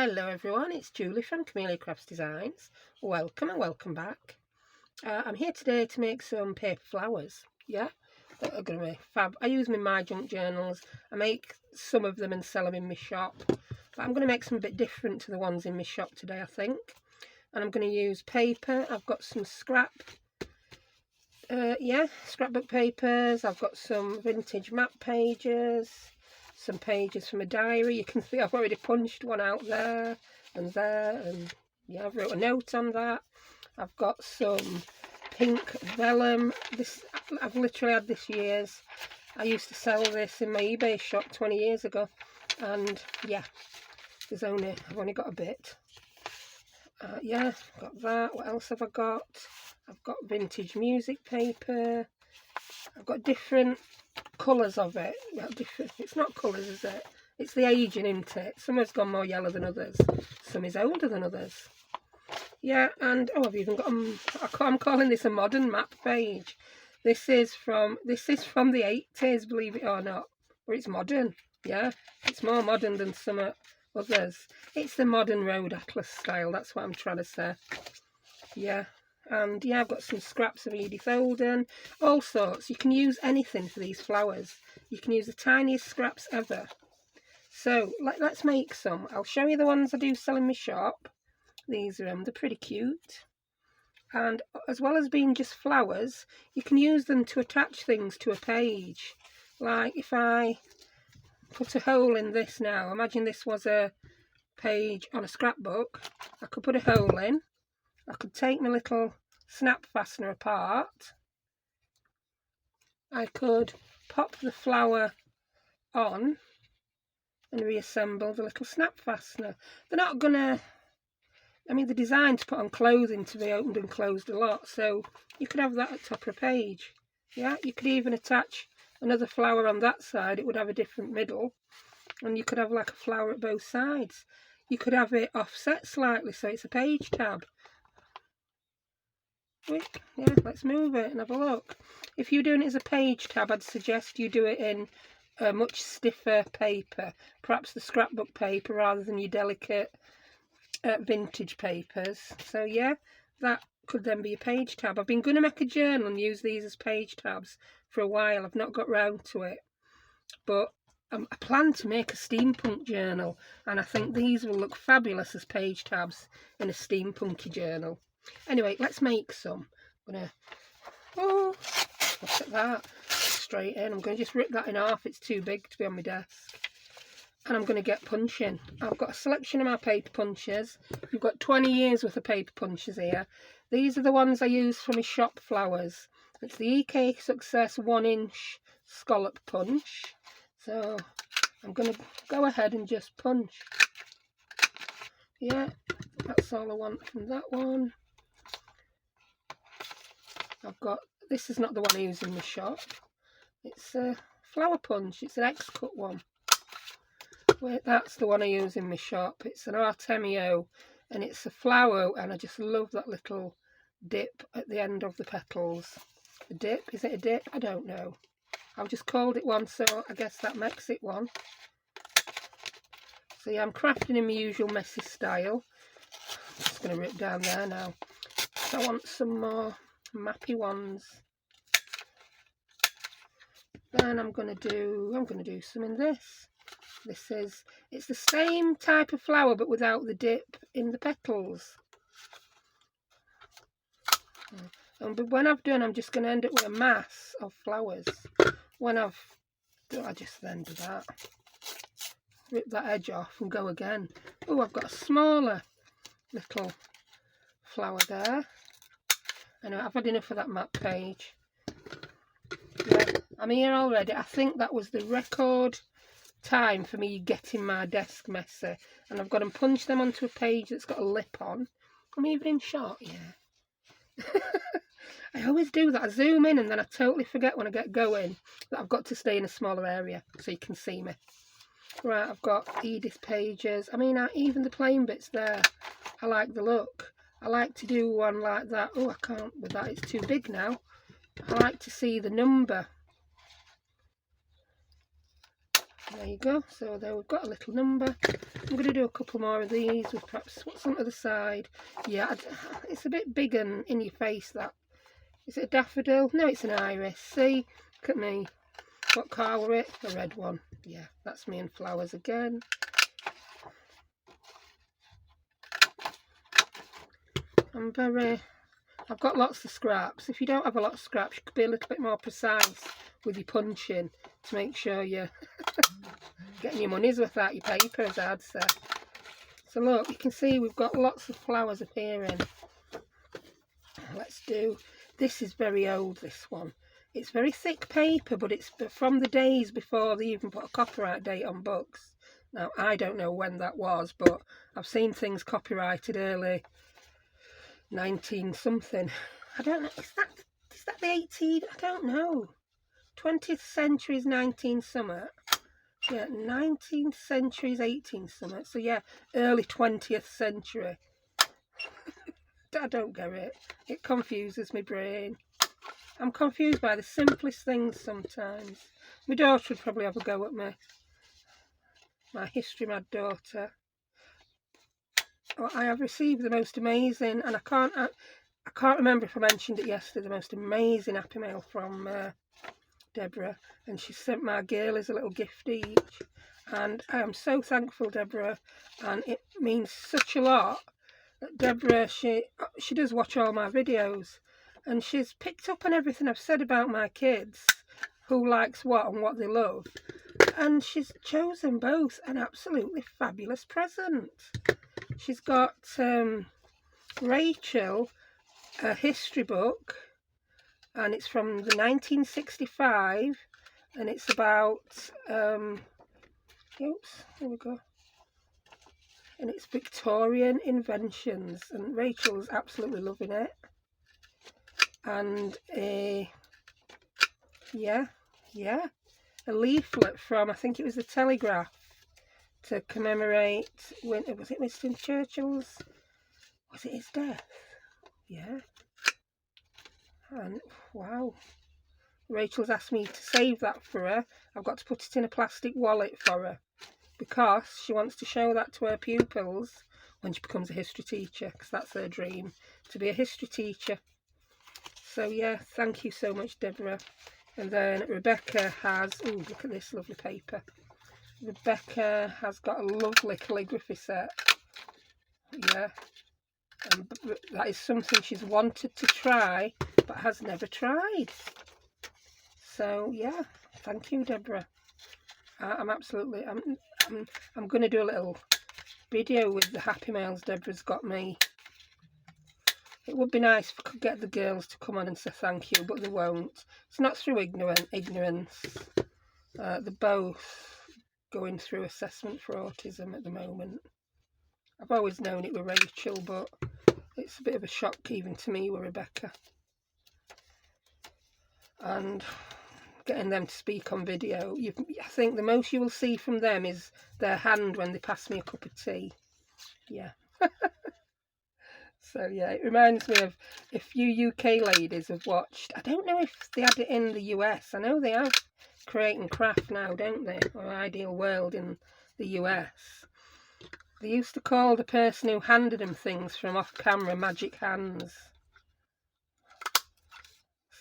Hello everyone, it's Julie from Camelia Crafts Designs. Welcome and welcome back. I'm here today to make some paper flowers, that are going to be fab. I use my junk journals. I make some of them and sell them in my shop. But I'm going to make some a bit different to the ones in my shop today, I think. And I'm going to use paper. I've got some scrapbook papers. I've got some vintage map pages. Some pages from a diary. You can see I've already punched one out there, and yeah, I've wrote a note on that. I've got some pink vellum. This I've literally had this year's. I used to sell this in my eBay shop 20 years ago, and yeah, I've only got a bit. Yeah, got that. What else have I got? I've got vintage music paper. I've got different colours of it. Well, different. It's not colours, is it? It's the aging, isn't it? Some has gone more yellow than others. Some is older than others. Yeah, and I've even got I'm calling this a modern map page. This is from the 80s, believe it or not. But it's modern. Yeah, it's more modern than some others. It's the modern road atlas style. That's what I'm trying to say. Yeah. And yeah, I've got some scraps of Edith Holden, all sorts. You can use anything for these flowers. You can use the tiniest scraps ever. So let's make some. I'll show you the ones I do sell in my shop. These are them. They're pretty cute. And as well as being just flowers, you can use them to attach things to a page. Like if I put a hole in this now, imagine this was a page on a scrapbook. I could put a hole in. I could take my little snap fastener apart. I could pop the flower on and reassemble the little snap fastener. They're not gonna, they're designed to put on clothing to be opened and closed a lot, so you could have that at top of a page. Yeah, you could even attach another flower on that side. It would have a different middle, and you could have like a flower at both sides. You could have it offset slightly so it's a page tab. Yeah, let's move it and have a look. If you're doing it as a page tab, I'd suggest you do it in a much stiffer paper, perhaps the scrapbook paper rather than your delicate vintage papers. So yeah, that could then be a page tab. I've been going to make a journal and use these as page tabs for a while. I've not got round to it, but I plan to make a steampunk journal, and I think these will look fabulous as page tabs in a steampunky journal. Anyway, let's make some. I'm gonna, look at that, straight in. I'm gonna just rip that in half. It's too big to be on my desk. And I'm gonna get punching. I've got a selection of my paper punches. We've got 20 years worth of paper punches here. These are the ones I use for my shop flowers. It's the EK Success 1-inch scallop punch. So I'm gonna go ahead and just punch. Yeah, that's all I want from that one. This is not the one I use in the shop. It's a flower punch. It's an X-cut one. Wait, that's the one I use in my shop. It's an Artemio, and it's a flower, and I just love that little dip at the end of the petals. A dip? Is it a dip? I don't know. I've just called it one, so I guess that makes it one. So yeah, I'm crafting in my usual messy style. I'm just going to rip down there now. I want some more mappy ones. Then I'm going to do some in this. It's the same type of flower but without the dip in the petals. But when I've done, I'm just going to end up with a mass of flowers. When I just then do that. Rip that edge off and go again. Oh, I've got a smaller little flower there. Anyway, I've had enough of that map page. Yeah, I'm here already. I think that was the record time for me getting my desk messy. And I've got to punch them onto a page that's got a lip on. I'm even in shot, yeah. I always do that. I zoom in and then I totally forget when I get going that I've got to stay in a smaller area so you can see me. Right, I've got Edith pages. Even the plain bits there, I like the look. I like to do one like that. Oh, I can't with that. It's too big now. I like to see the number. There you go. So there we've got a little number. I'm going to do a couple more of these with perhaps what's on the other side. Yeah, it's a bit big and in your face, that. Is it a daffodil? No, it's an iris. See? Look at me. What colour it? The red one. Yeah, that's me and flowers again. I've got lots of scraps. If you don't have a lot of scraps, you could be a little bit more precise with your punching to make sure you're getting your money's worth out your paper, as I'd say. So look, you can see we've got lots of flowers appearing. Let's do, this is very old, this one. It's very thick paper, but it's from the days before they even put a copyright date on books. Now, I don't know when that was, but I've seen things copyrighted early 19 something. I don't know, is that the 18th? I don't know. 20th century is 19 something. Yeah, 19th century is 18 something. So yeah, early 20th century. I don't get it. It confuses my brain. I'm confused by the simplest things sometimes. My daughter would probably have a go at me. My history mad daughter. Oh, I have received the most amazing, and I can't remember if I mentioned it yesterday, the most amazing happy mail from Deborah, and she sent my girlies a little gift each, and I am so thankful, Deborah, and it means such a lot that Deborah, she does watch all my videos, and she's picked up on everything I've said about my kids, who likes what and what they love, and she's chosen both an absolutely fabulous present. She's got Rachel a history book, and it's from the 1965, and it's about oops, there we go, and it's Victorian inventions, and Rachel's absolutely loving it. And a a leaflet from, I think it was the Telegraph, to commemorate, when was it Winston Churchill's, was it his death? Yeah. And wow, Rachel's asked me to save that for her. I've got to put it in a plastic wallet for her, because she wants to show that to her pupils when she becomes a history teacher, because that's her dream, to be a history teacher. So yeah, thank you so much, Deborah. And then Rebecca has, oh, look at this lovely paper. Rebecca has got a lovely calligraphy set. Yeah, and that is something she's wanted to try but has never tried. So yeah, thank you, Deborah. I'm going to do a little video with the happy mails Deborah's got me. It would be nice if I could get the girls to come on and say thank you, but they won't. It's not through ignorance. They're both going through assessment for autism at the moment. I've always known it with Rachel, but it's a bit of a shock even to me with Rebecca. And getting them to speak on video, I think the most you will see from them is their hand when they pass me a cup of tea. Yeah. So yeah, it reminds me of, if you UK ladies have watched, I don't know if they had it in the US, I know they have Create and Craft now, don't they, or Ideal World in the US. They used to call the person who handed them things from off camera Magic Hands.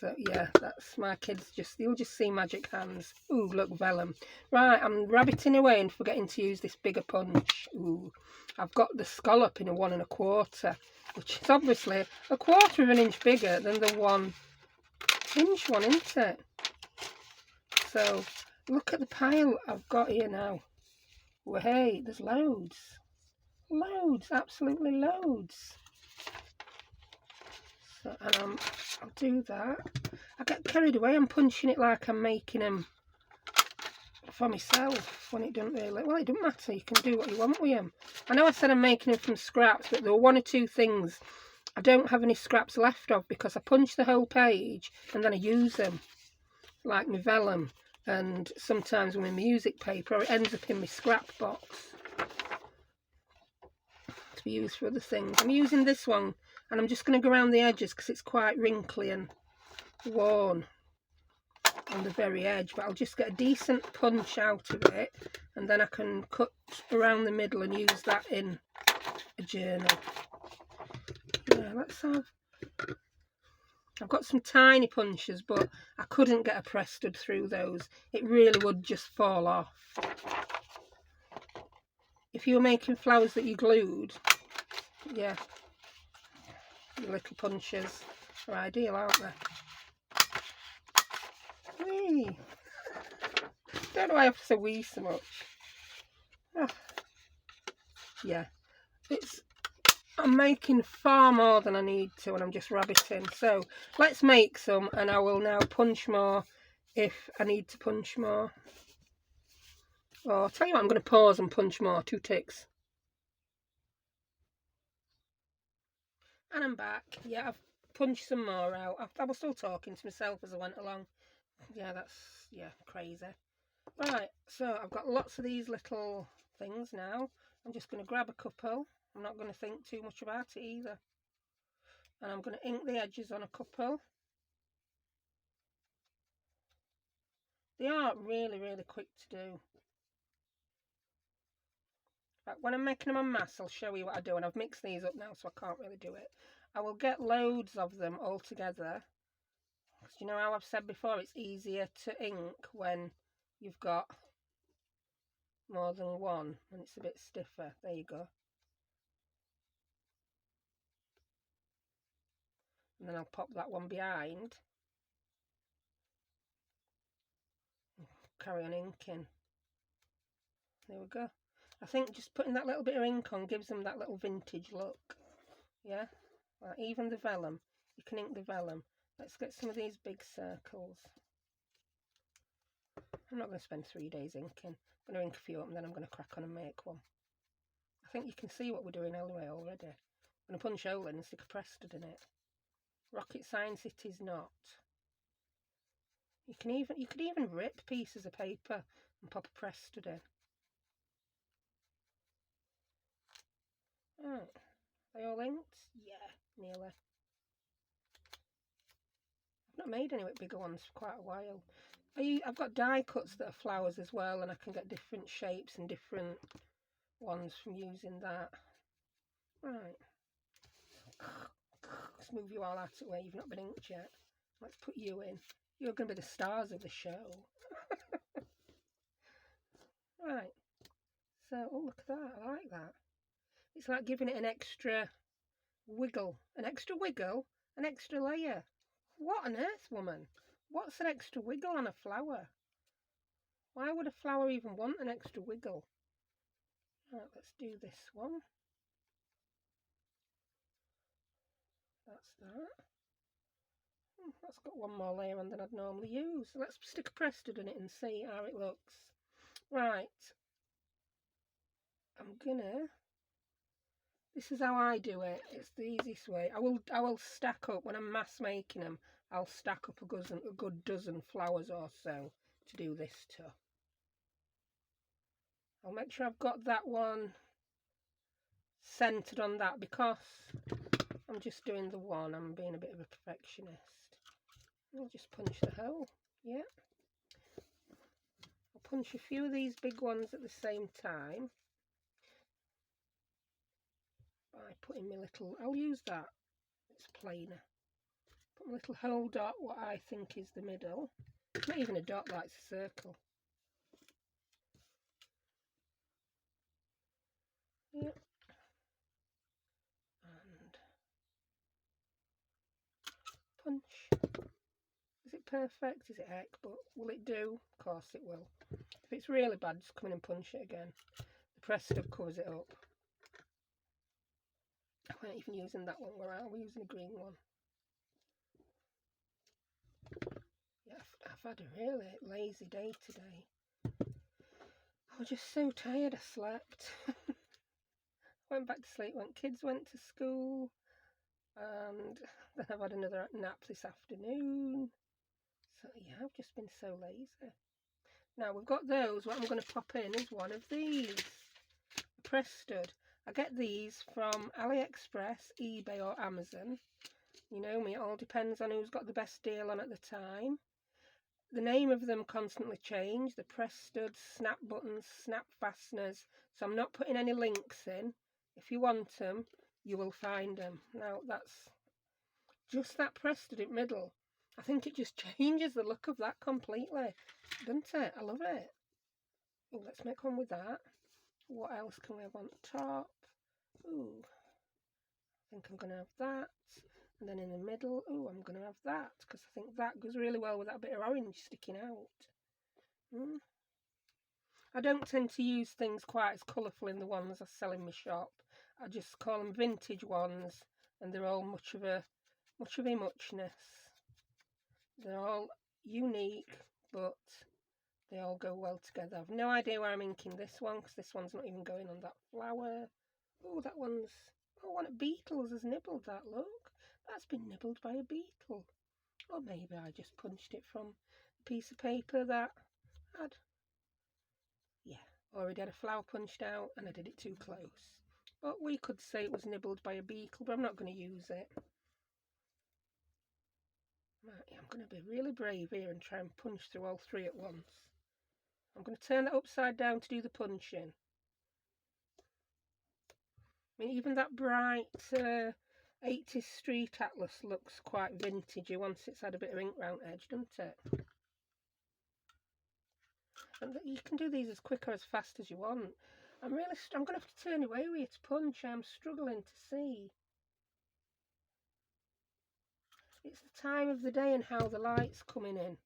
So yeah, that's my kids, you'll just see Magic Hands. Ooh, look, vellum. Right, I'm rabbiting away and forgetting to use this bigger punch. Ooh, I've got the scallop in a 1 1/4, which is obviously a 1/4 of an inch bigger than the 1 inch one, isn't it? So look at the pile I've got here now. Well, hey, there's loads. Loads, absolutely loads. So, and I'll do that. I get carried away. I'm punching it like I'm making them for myself, when it doesn't really, well, it doesn't matter. You can do what you want with them. I know I said I'm making them from scraps, but there were 1 or 2 things I don't have any scraps left of, because I punch the whole page and then I use them, like my vellum, and sometimes with my music paper, or it ends up in my scrap box to be used for other things. I'm using this one, and I'm just going to go around the edges because it's quite wrinkly and worn. on the very edge, but I'll just get a decent punch out of it, and then I can cut around the middle and use that in a journal. Yeah, let's have... I've got some tiny punches, but I couldn't get a press stud through those. It really would just fall off. If you were making flowers that you glued, yeah, the little punches are ideal, aren't they? Whee! Don't know why I have to say wee so much. Oh. Yeah, I'm making far more than I need to, and I'm just rabbiting. So let's make some, and I will now punch more if I need to punch more. Or I'll tell you what, I'm going to pause and punch more. 2 ticks. And I'm back. Yeah, I've punched some more out. I was still talking to myself as I went along. Yeah, that's, yeah, crazy. Right, so I've got lots of these little things now. I'm just going to grab a couple. I'm not going to think too much about it either. And I'm going to ink the edges on a couple. They are really, really quick to do. But when I'm making them en masse, I'll show you what I do. And I've mixed these up now, so I can't really do it. I will get loads of them all together. Because you know how I've said before, it's easier to ink when you've got more than one and it's a bit stiffer. There you go. And then I'll pop that one behind. Carry on inking. There we go. I think just putting that little bit of ink on gives them that little vintage look. Yeah, well, even the vellum. You can ink the vellum. Let's get some of these big circles. I'm not going to spend 3 days inking. I'm going to ink a few up and then I'm going to crack on and make one. I think you can see what we're doing anyway already. I'm going to punch hole in and stick a press stud in it. Rocket science it is not. You could even rip pieces of paper and pop a press stud in. Right, they all inked? Yeah, nearly. I've not made any with bigger ones for quite a while. I've got die cuts that are flowers as well, and I can get different shapes and different ones from using that. Right. Let's move you all out of the way. You've not been inked yet. Let's put you in. You're going to be the stars of the show. Right. So, oh, look at that. I like that. It's like giving it an extra wiggle. An extra wiggle? An extra layer. What on earth, woman? What's an extra wiggle on a flower? Why would a flower even want an extra wiggle? Right, let's do this one. That's that. That's got one more layer on than I'd normally use. Let's stick a press stud in it and see how it looks. Right. I'm gonna... This is how I do it. It's the easiest way. I will stack up, when I'm mass making them, I'll stack up a good dozen flowers or so to do this to. I'll make sure I've got that one centered on that because I'm just doing the one. I'm being a bit of a perfectionist. I'll just punch the hole. Yeah. I'll punch a few of these big ones at the same time. By putting my little, I'll use that, it's plainer. Put my little hole dot, what I think is the middle. It's not even a dot, that's a circle. Yep. And punch. Is it perfect? Is it heck? But will it do? Of course it will. If it's really bad, just come in and punch it again. The press stud covers it up. I weren't even using that one, where are we using a green one? Yeah, I've had a really lazy day today. I was just so tired. I slept. Went back to sleep when kids went to school, and then I've had another nap this afternoon. So yeah, I've just been so lazy. Now we've got those. What I'm going to pop in is one of these, a press stud. I get these from AliExpress, eBay or Amazon. You know me, it all depends on who's got the best deal on at the time. the name of them constantly change. The press studs, snap buttons, snap fasteners. So I'm not putting any links in. If you want them, you will find them. Now that's just that press stud in middle. I think it just changes the look of that completely, doesn't it? I love it. Ooh, let's make one with that. What else can we have on top? Ooh, I think I'm going to have that. And then in the middle, ooh, I'm going to have that, because I think that goes really well with that bit of orange sticking out. I don't tend to use things quite as colourful in the ones I sell in my shop. I just call them vintage ones, and they're all much of a muchness. They're all unique, but they all go well together. I've no idea where I'm inking this one, because this one's not even going on that flower. Oh, that one's... Oh, one of beetles has nibbled that, look. That's been nibbled by a beetle. Or maybe I just punched it from a piece of paper that had... Yeah, already had a flower punched out and I did it too close. But we could say it was nibbled by a beetle, but I'm not going to use it. Right, I'm going to be really brave here and try and punch through all three at once. I'm going to turn that upside down to do the punching. I mean, even that bright 80s street atlas looks quite vintagey once it's had a bit of ink round edge, doesn't it? And you can do these as quick or as fast as you want. I'm going to have to turn away with you to punch. I'm struggling to see. It's the time of the day and how the light's coming in.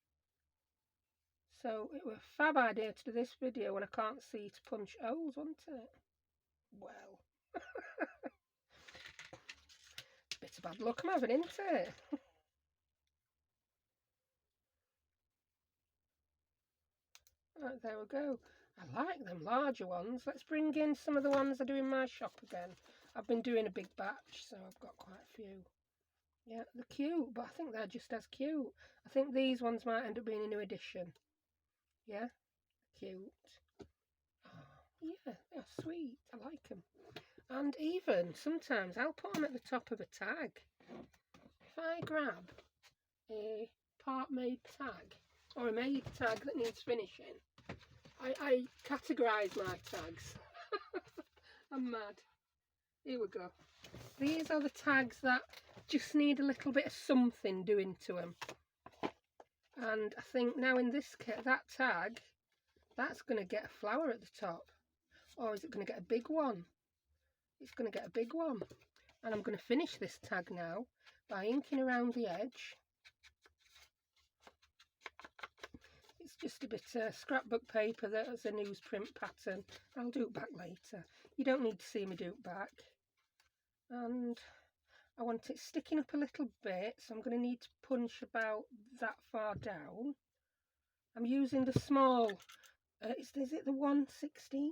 So it was a fab idea to do this video when I can't see to punch holes, wasn't it? Well. Bit of bad luck I'm having, isn't it? Right, there we go. I like them larger ones. Let's bring in some of the ones I do in my shop again. I've been doing a big batch, so I've got quite a few. Yeah, they're cute, but I think they're just as cute. I think these ones might end up being a new edition. Yeah, cute. Oh, yeah, they're sweet. I like them. And even sometimes I'll put them at the top of a tag. If I grab a part-made tag or a made tag that needs finishing, I categorise my tags. I'm mad. Here we go. These are the tags that just need a little bit of something doing to them. And I think now in this kit, that tag, that's going to get a flower at the top. Or is it going to get a big one? It's going to get a big one. And I'm going to finish this tag now by inking around the edge. It's just a bit of scrapbook paper that's a newsprint pattern. I'll do it back later. You don't need to see me do it back. And I want it sticking up a little bit, so I'm going to need to punch about that far down. I'm using the small, is it the 1/16?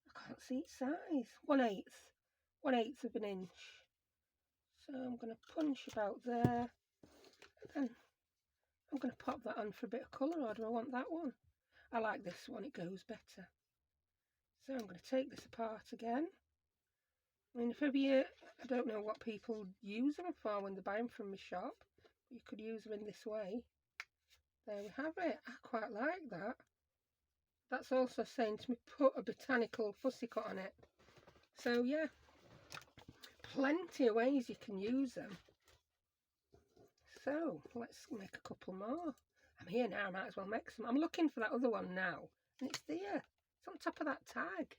I can't see its size. 1/8. 1/8 of an inch. So I'm going to punch about there. And then I'm going to pop that on for a bit of colour, or do I want that one? I like this one, it goes better. So I'm going to take this apart again. I mean, if ever you, I don't know what people use them for when they buy them from my shop. You could use them in this way. There we have it. I quite like that. That's also saying to me, put a botanical fussy cut on it. So yeah, plenty of ways you can use them. So let's make a couple more. I'm here now, I might as well make some. I'm looking for that other one now, and it's there. It's on top of that tag.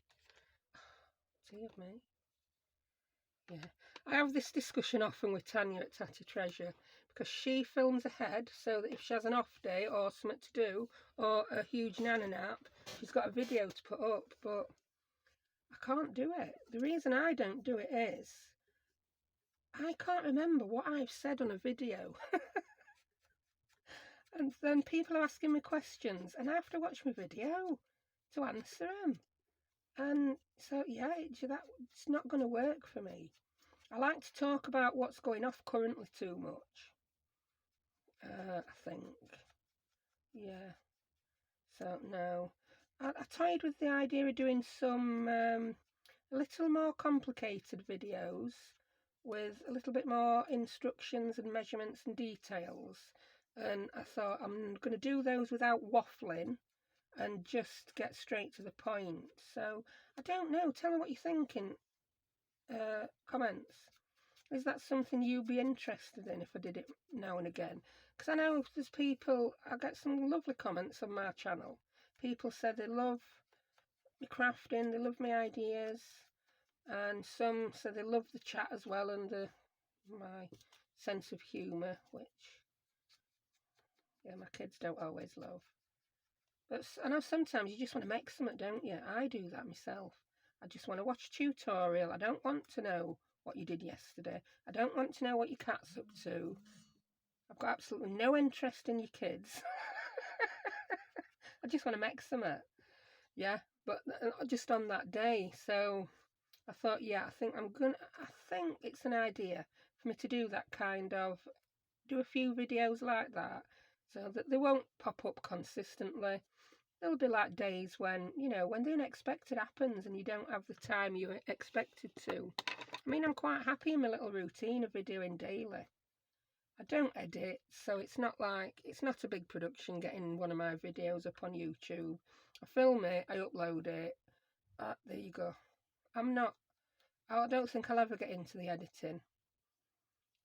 Dear me. Yeah, I have this discussion often with Tania at Tatty Treasure, because she films ahead so that if she has an off day or something to do or a huge nana nap, she's got a video to put up, but I can't do it. The reason I don't do it is I can't remember what I've said on a video. And then people are asking me questions and I have to watch my video to answer them. And so, yeah, it's not going to work for me. I like to talk about what's going off currently too much, I think. Yeah. So, no. I toyed with the idea of doing some a little more complicated videos with a little bit more instructions and measurements and details and I thought I'm going to do those without waffling and just get straight to the point. So I don't know, tell me what you think in comments. Is that something you'd be interested in if I did it now and again? Because I know there's people, I get some lovely comments on my channel. People said they love my crafting, they love my ideas, and some said they love the chat as well and my sense of humour, which, yeah, my kids don't always love. But I know sometimes you just want to make something, don't you? I do that myself. I just want to watch a tutorial. I don't want to know what you did yesterday. I don't want to know what your cat's up to. I've got absolutely no interest in your kids. I just want to make something. Yeah, but just on that day. So I thought, yeah, I think it's an idea for me to do that kind of, do a few videos like that, so that they won't pop up consistently. There'll be like days when, you know, when the unexpected happens and you don't have the time you expected to. I mean, I'm quite happy in my little routine of videoing daily. I don't edit, so it's not a big production getting one of my videos up on YouTube. I film it, I upload it. There you go. I don't think I'll ever get into the editing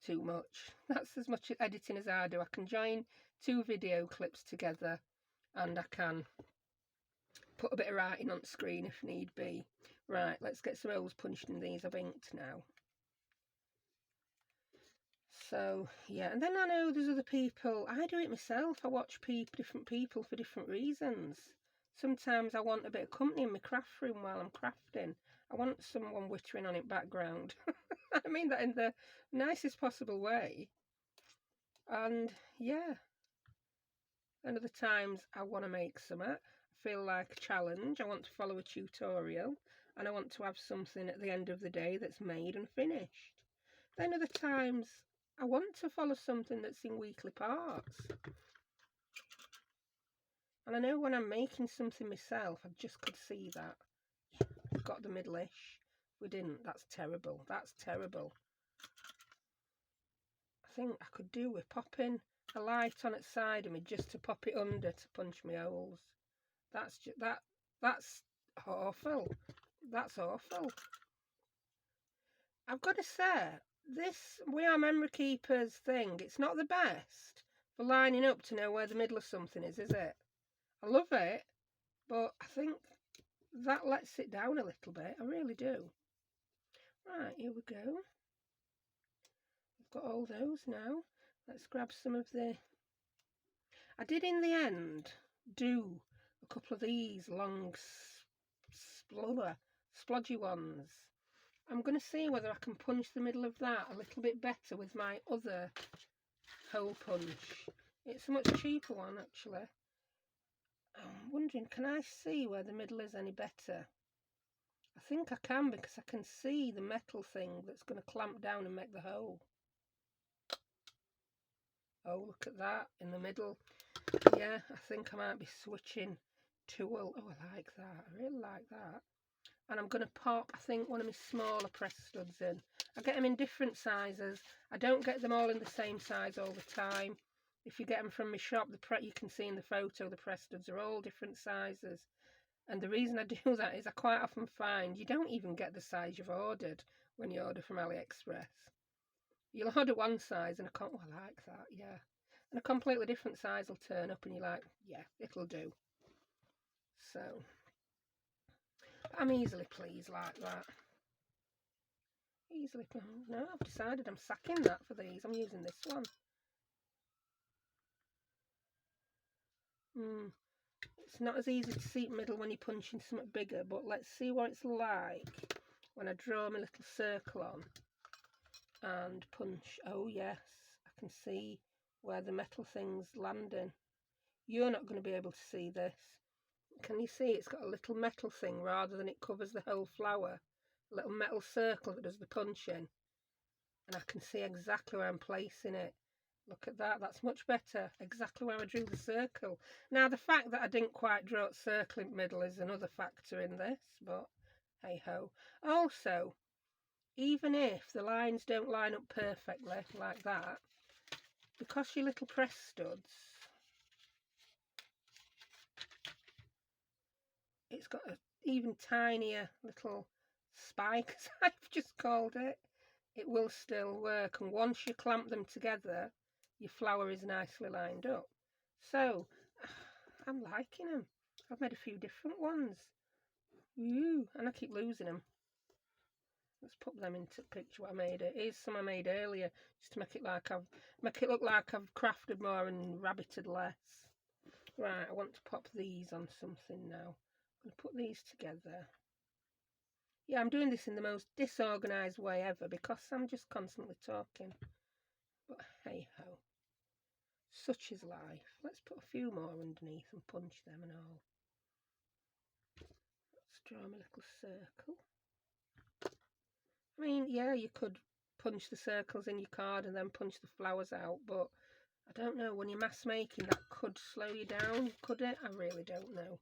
too much. That's as much editing as I do. I can join 2 video clips together and I can put a bit of writing on the screen if need be. Right, let's get some holes punched in these. I've inked now. So, yeah, and then I know there's other people. I do it myself. I watch different people for different reasons. Sometimes I want a bit of company in my craft room while I'm crafting. I want someone whittering on it background. I mean that in the nicest possible way. And, yeah. And other times I want to make something. I feel like a challenge. I want to follow a tutorial. And I want to have something at the end of the day that's made and finished. Then other times I want to follow something that's in weekly parts. And I know when I'm making something myself, I just could see that. We've got the middle-ish. We didn't. That's terrible. That's terrible. I think I could do with popping a light on its side of me just to pop it under to punch my holes. That's awful. That's awful. I've got to say, this We Are Memory Keepers thing, it's not the best for lining up to know where the middle of something is it? I love it, but I think that lets it down a little bit. I really do. Right, here we go. I've got all those now. Let's grab some of the... I did in the end do a couple of these long splodgy ones. I'm going to see whether I can punch the middle of that a little bit better with my other hole punch. It's a much cheaper one actually. I'm wondering, can I see where the middle is any better? I think I can, because I can see the metal thing that's going to clamp down and make the hole. Oh, look at that in the middle. Yeah, I think I might be switching tool. Oh, I like that. I really like that. And I'm going to pop, I think, one of my smaller press studs in. I get them in different sizes. I don't get them all in the same size all the time. If you get them from my shop, you can see in the photo the press studs are all different sizes. And the reason I do that is I quite often find you don't even get the size you've ordered when you order from AliExpress. You'll order one size and I like that, yeah. And a completely different size will turn up and you're like, yeah, it'll do. So, I'm easily pleased like that. Easily pleased. No, I've decided I'm sacking that for these. I'm using this one. It's not as easy to see middle when you're punching something bigger, but let's see what it's like when I draw my little circle on and punch. Oh yes, I can see where the metal thing's landing. You're not going to be able to see this. Can you see it's got a little metal thing rather than it covers the whole flower? A little metal circle that does the punching. And I can see exactly where I'm placing it. Look at that, that's much better. Exactly where I drew the circle. Now, the fact that I didn't quite draw a circle in the middle is another factor in this, but hey-ho. Also, even if the lines don't line up perfectly like that, because your little press studs, it's got an even tinier little spike, as I've just called it. It will still work, and once you clamp them together, your flower is nicely lined up. So I'm liking them. I've made a few different ones. Ooh, and I keep losing them. Let's put them into the picture what I made. Here's some I made earlier, just to make it look like I've crafted more and rabbited less. Right, I want to pop these on something now. I'm going to put these together. Yeah, I'm doing this in the most disorganised way ever because I'm just constantly talking. But hey ho, such is life. Let's put a few more underneath and punch them and all. Let's draw my little circle. I mean, yeah, you could punch the circles in your card and then punch the flowers out, but I don't know, when you're mass making, that could slow you down, could it? I really don't know.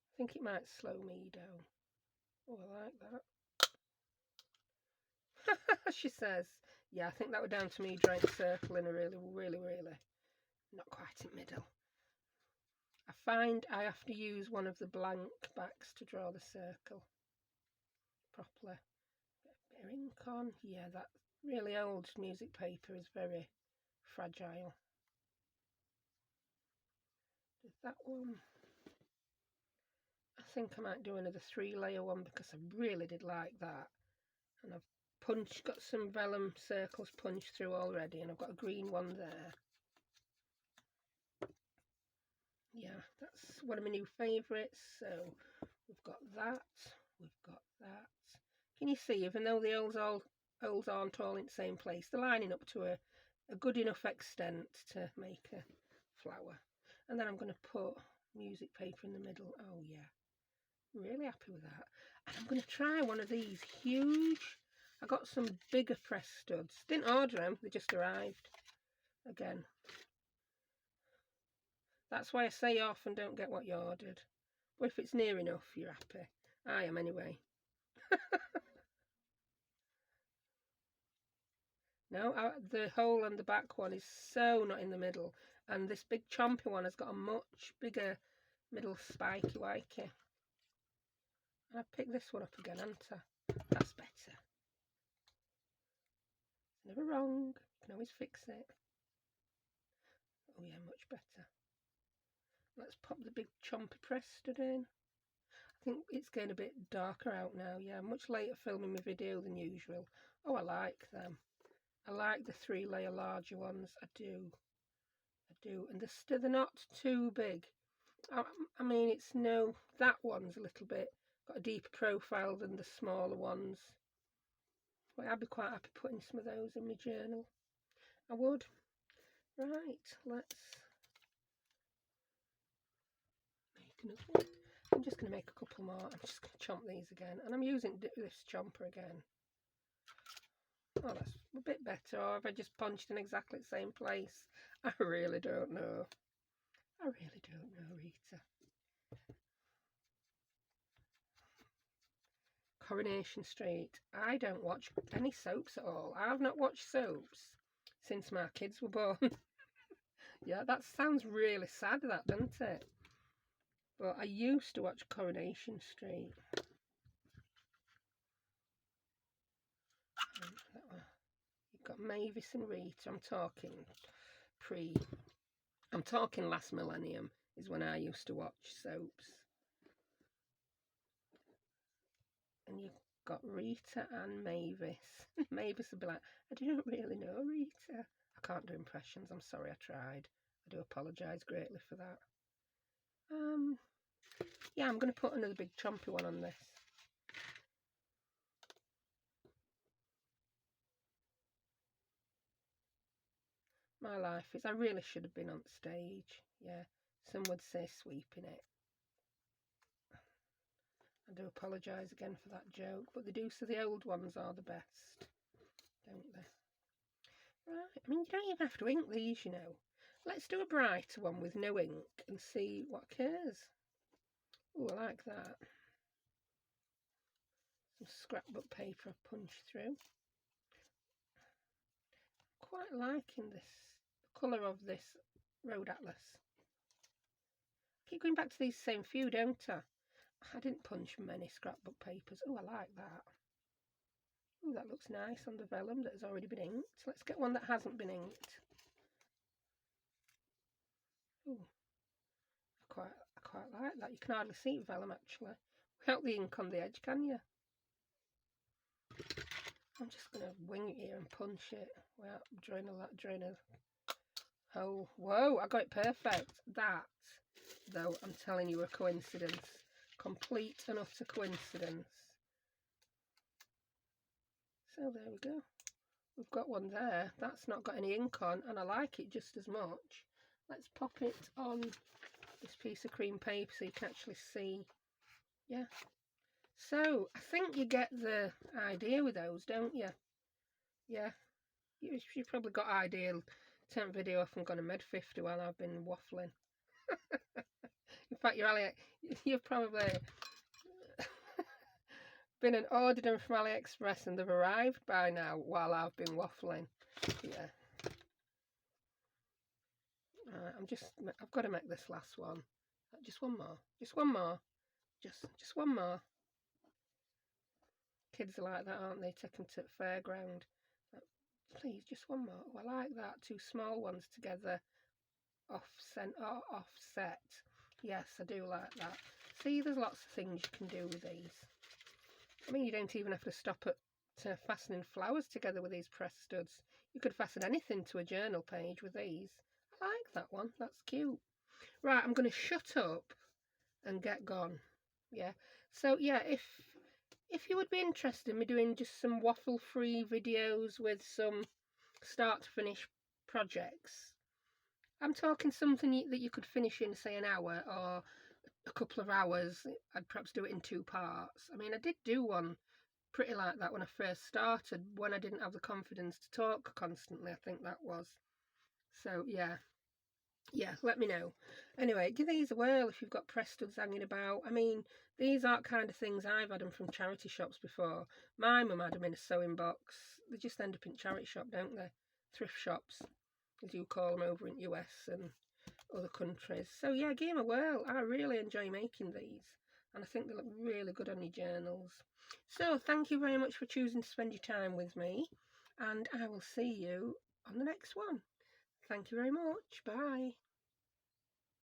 I think it might slow me down. Oh, I like that. She says, yeah, I think that were down to me drawing a circle in a really not quite in the middle. I find I have to use one of the blank backs to draw the circle properly. Get a bit of ink on. Yeah, that really old music paper is very fragile. Did that one. I think I might do another 3-layer one because I really did like that. And I've got some vellum circles punched through already, and I've got a green one there. Yeah, that's one of my new favourites. So we've got that, we've got that. Can you see, even though the O's aren't all in the same place, they're lining up to a good enough extent to make a flower. And then I'm going to put music paper in the middle. Oh yeah, really happy with that. And I'm going to try one of these huge. I got some bigger press studs. Didn't order them, they just arrived. Again, that's why I say often don't get what you ordered. But if it's near enough, you're happy. I am anyway. No, the hole on the back one is so not in the middle. And this big chompy one has got a much bigger middle spiky wikey. I picked this one up again, haven't I? That's better. Never wrong. You can always fix it. Oh yeah, much better. Let's pop the big chompy press stud in. I think it's getting a bit darker out now. Yeah, much later filming my video than usual. Oh, I like them. I like the 3-layer larger ones. I do. And they're not too big. I mean, it's no, that one's a little bit, got a deeper profile than the smaller ones. But I'd be quite happy putting some of those in my journal. I would. Right, let's make another one. I'm just going to make a couple more. I'm just going to chomp these again. And I'm using this chomper again. Oh, that's a bit better. Or have I just punched in exactly the same place? I really don't know. I really don't know, Rita. Coronation Street. I don't watch any soaps at all. I've not watched soaps since my kids were born. Yeah, that sounds really sad, that, doesn't it? But I used to watch Coronation Street. You've got Mavis and Rita. I'm talking last millennium is when I used to watch soaps. And you've got Rita and Mavis. Mavis would be like, I don't really know Rita. I can't do impressions. I'm sorry, I tried. I do apologise greatly for that. Yeah, I'm going to put another big chompy one on this. My life is, I really should have been on stage. Yeah, some would say sweeping it. I do apologise again for that joke, but they do say the old ones are the best, don't they? Right, I mean, you don't even have to ink these, you know. Let's do a brighter one with no ink and see what occurs. Oh, I like that. Some scrapbook paper I've punched through. quite liking this, the colour of this Road Atlas. I keep going back to these same few, don't I? I didn't punch many scrapbook papers. Oh, I like that. Oh, that looks nice on the vellum that has already been inked. Let's get one that hasn't been inked. Oh, I quite like that. You can hardly see vellum actually without the ink on the edge, can you? I'm just going to wing it here and punch it without drawing a hole. Whoa, I got it perfect. That, though, I'm telling you, a coincidence. Complete and utter coincidence. So there we go. We've got one there. That's not got any ink on, and I like it just as much. Let's pop it on this piece of cream paper so you can actually see. Yeah. So, I think you get the idea with those, don't you? Yeah. You've probably got idea. Turn video off and gone to med 50 while I've been waffling. In fact, you've probably been and ordered them from AliExpress and they've arrived by now while I've been waffling. Yeah. I've got to make this last one. Just one more. Just one more. Just one more. Kids are like that, aren't they? Take them to the fairground. Please, just one more. Oh, I like that. Two small ones together. Offset. Yes, I do like that. See, there's lots of things you can do with these. I mean, you don't even have to stop at fastening flowers together with these press studs. You could fasten anything to a journal page with these. I like that one. That's cute. Right, I'm going to shut up and get gone. Yeah. So, yeah, if you would be interested in me doing just some waffle-free videos with some start-to-finish projects, I'm talking something that you could finish in, say, an hour or a couple of hours. I'd perhaps do it in 2 parts. I mean, I did do one pretty like that when I first started, when I didn't have the confidence to talk constantly, I think that was. So, yeah, let me know. Anyway, give these a whirl if you've got press studs hanging about. I mean, these aren't kind of things I've had them from charity shops before. My mum had them in a sewing box. They just end up in charity shop, don't they? Thrift shops, as you call them over in US and other countries. So yeah, give them a whirl. I really enjoy making these, and I think they look really good on your journals. So thank you very much for choosing to spend your time with me, and I will see you on the next one. Thank you very much. Bye.